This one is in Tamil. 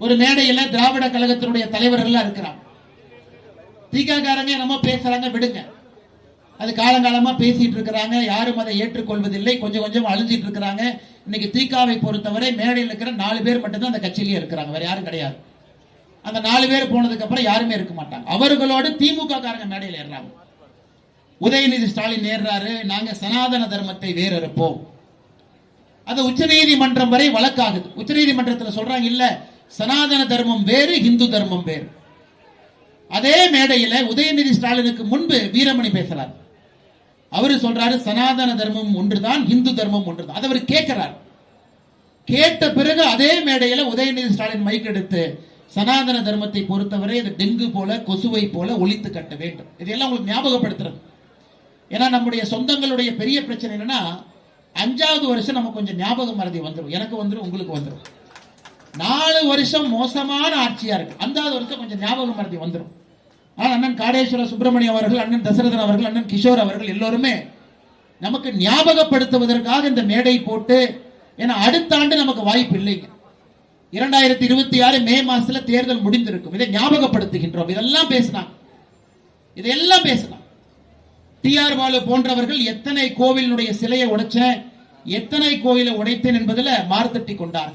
ஒரு மேடையில திராவிட கழகத்தினுடைய தலைவர்கள் இருக்கிறாங்க. திகாரங்க நம்ம பேசுறாங்க, விடுங்க. அது காலங்காலமா பேசிட்டு இருக்கிறாங்க, யாரும் அதை ஏற்றுக்கொள்வதில்லை, கொஞ்சம் கொஞ்சம் அழிஞ்சிட்டு இருக்கிறாங்க. இன்னைக்கு திகாவை பொறுத்தவரை மேடையில் இருக்கிற 4 பேர் மட்டும்தான் அந்த கட்சியிலேயே இருக்கிறாங்க, வேற யாரும் கிடையாது. அந்த 4 பேர் போனதுக்கு அப்புறம் யாருமே இருக்க மாட்டாங்க. அவர்களோடு திமுக காரங்க மேடையில் ஏறாங்க. உதயநிதி ஸ்டாலின் ஏறாரு, நாங்க சனாதன தர்மத்தை வேறறுப்போம். அது உச்சநீதிமன்றம் வரை வழக்காகுது. உச்சநீதிமன்றத்தில் சொல்றாங்க, இல்ல சனாதன தர்மம் வேறு, இந்து தர்மம் வேறு. அதே மேடையில உதயநிதி ஸ்டாலினுக்கு முன்பு வீரமணி பேசுறார். அவரு சொல்றாரு, சனாதன தர்மம் ஒன்றுதான், இந்து தர்மம் ஒன்றுதான். அதை அவர் கேட்கிறார். கேட்ட பிறகு அதே மேடையில உதயநிதி ஸ்டாலின் மைக் எடுத்து, சனாதன தர்மத்தை பொறுத்தவரை அது டெங்கு போல, கொசுவை போல ஒழித்து கட்ட வேண்டும். இதெல்லாம் உங்களுக்கு ஞாபகப்படுத்துறது. ஏன்னா நம்முடைய சொந்தங்களுடைய பெரிய பிரச்சனை என்னன்னா, 5வது வருஷம் நமக்கு கொஞ்சம் ஞாபக மறதி வந்துடும். எனக்கு வந்துடும், உங்களுக்கு வந்துடும். 4 வருஷம் மோசமான ஆட்சியா இருக்கு, 5வது வருஷம் கொஞ்சம் ஞாபக மறதி வந்துடும். ஆனால் அண்ணன் காடேஸ்வர சுப்பிரமணியம் அவர்கள், அண்ணன் தசரதன் அவர்கள், அண்ணன் கிஷோர் அவர்கள் எல்லோருமே நமக்கு ஞாபகப்படுத்துவதற்காக இந்த மேடை போட்டு, ஏன்னா அடுத்த ஆண்டு நமக்கு வாய்ப்பு இல்லைங்க. 2026 மே மாசத்துல தேர்தல் முடிந்திருக்கும். இதை ஞாபகப்படுத்துகின்றோம். இதெல்லாம் பேசினாங்க, இதெல்லாம் பேசினாங்க. டிஆர் பாலு போன்றவர்கள் எத்தனை கோவிலுடைய சிலையை உடைச்சேன், எத்தனை கோயிலை உடைத்தேன் என்பதில் மார்த்தட்டி கொண்டார்.